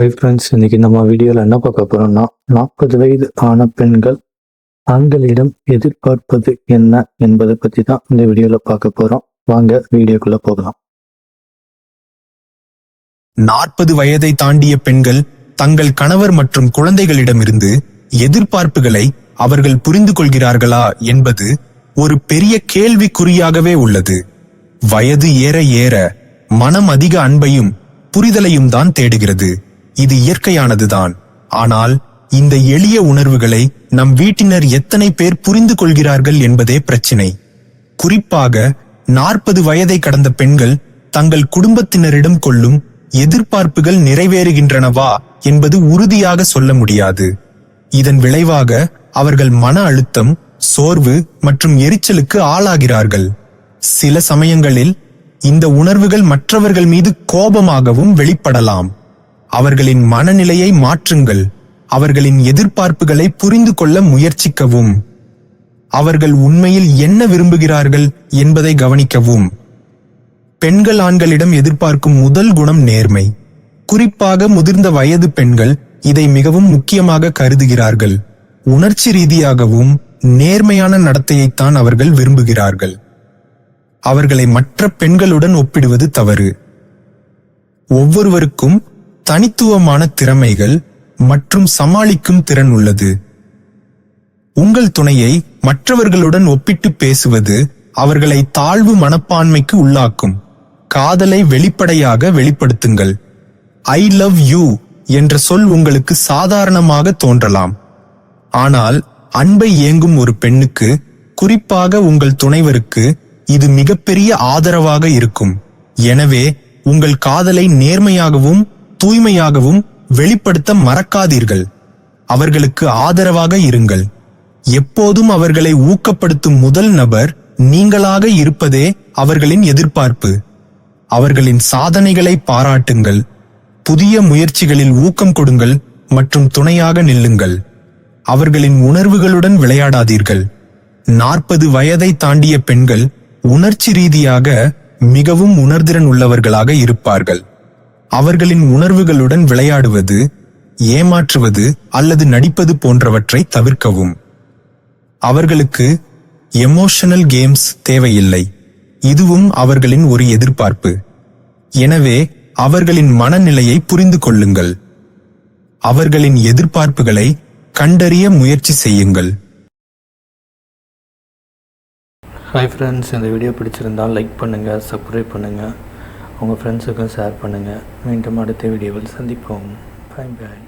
Hi friends, இன்னைக்கு நம்ம வீடியோவில் என்ன பார்க்க போறோம்னா 40 வயது ஆன பெண்கள் ஆண்களிடம் எதிர்பார்ப்பது என்ன என்பதை பற்றி தான் இந்த வீடியோவில் பார்க்க போறோம். வாங்க வீடியோக்குள்ள போகலாம். 40 வயதை தாண்டிய பெண்கள் தங்கள் கணவர் மற்றும் குழந்தைகளிடமிருந்து எதிர்பார்ப்புகளை அவர்கள் புரிந்து கொள்கிறார்களா என்பது ஒரு பெரிய கேள்விக்குறியாகவே உள்ளது. வயது ஏற ஏற மனம் அதிக அன்பையும் புரிதலையும் தான் தேடுகிறது. இது இயற்கையானதுதான். ஆனால் இந்த எளிய உணர்வுகளை நம் வீட்டினர் எத்தனை பேர் புரிந்து கொள்கிறார்கள் என்பதே பிரச்சினை. குறிப்பாக 40 வயதை கடந்த பெண்கள் தங்கள் குடும்பத்தினரிடம் கொள்ளும் எதிர்பார்ப்புகள் நிறைவேறுகின்றனவா என்பது உறுதியாக சொல்ல முடியாது. இதன் விளைவாக அவர்கள் மன அழுத்தம், சோர்வு மற்றும் எரிச்சலுக்கு ஆளாகிறார்கள். சில சமயங்களில் இந்த உணர்வுகள் மற்றவர்கள் மீது கோபமாகவும் வெளிப்படலாம். அவர்களின் மனநிலையை மாற்றுங்கள். அவர்களின் எதிர்பார்ப்புகளை புரிந்து கொள்ள முயற்சிக்கவும். அவர்கள் உண்மையில் என்ன விரும்புகிறார்கள் என்பதை கவனிக்கவும். பெண்கள் ஆண்களிடம் எதிர்பார்க்கும் முதல் குணம் நேர்மை. குறிப்பாக முதிர்ந்த வயது பெண்கள் இதை மிகவும் முக்கியமாக கருதுகிறார்கள். உணர்ச்சி ரீதியாகவும் நேர்மையான நடத்தையைத்தான் அவர்கள் விரும்புகிறார்கள். அவர்களை மற்ற பெண்களுடன் ஒப்பிடுவது தவறு. ஒவ்வொருவருக்கும் தனித்துவமான திறமைகள் மற்றும் சமாளிக்கும் திறன் உள்ளது. உங்கள் துணையை மற்றவர்களுடன் ஒப்பிட்டு பேசுவது அவர்களை தாழ்வு மனப்பான்மைக்கு உள்ளாக்கும். காதலை வெளிப்படையாக வெளிப்படுத்துங்கள். ஐ லவ் யூ என்ற சொல் உங்களுக்கு சாதாரணமாக தோன்றலாம். ஆனால் அன்பை ஏங்கும் ஒரு பெண்ணுக்கு, குறிப்பாக உங்கள் துணைவருக்கு, இது மிகப்பெரிய ஆதரவாக இருக்கும். எனவே உங்கள் காதலை நேர்மையாகவும் தூய்மையாகவும் வெளிப்படுத்த மறக்காதீர்கள். அவர்களுக்கு ஆதரவாக இருங்கள். எப்போதும் அவர்களை ஊக்கப்படுத்தும் முதல் நபர் நீங்களாக இருப்பதே அவர்களின் எதிர்பார்ப்பு. அவர்களின் சாதனைகளை பாராட்டுங்கள். புதிய முயற்சிகளில் ஊக்கம் கொடுங்கள் மற்றும் துணையாக நில்லுங்கள். அவர்களின் உணர்வுகளுடன் விளையாடாதீர்கள். 40 வயதை தாண்டிய பெண்கள் உணர்ச்சி ரீதியாக மிகவும் உணர்திறன் உள்ளவர்களாக இருப்பார்கள். அவர்களின் உணர்வுகளுடன் விளையாடுவது, ஏமாற்றுவது அல்லது நடிப்பது போன்றவற்றை தவிர்க்கவும். அவர்களுக்கு எமோஷனல் கேம்ஸ் தேவையில்லை. இதுவும் அவர்களின் ஒரு எதிர்பார்ப்பு. எனவே அவர்களின் மனநிலையை புரிந்து கொள்ளுங்கள். அவர்களின் எதிர்பார்ப்புகளை கண்டறிய முயற்சி செய்யுங்கள். ஹாய் ஃப்ரெண்ட்ஸ், இந்த வீடியோ பிடிச்சிருந்தால் லைக் பண்ணுங்கள், சப்ஸ்கிரைப் பண்ணுங்கள், உங்கள் ஃப்ரெண்ட்ஸுக்கும் ஷேர் பண்ணுங்கள். மீண்டும் அடுத்த வீடியோவில் சந்திப்போம். Bye bye.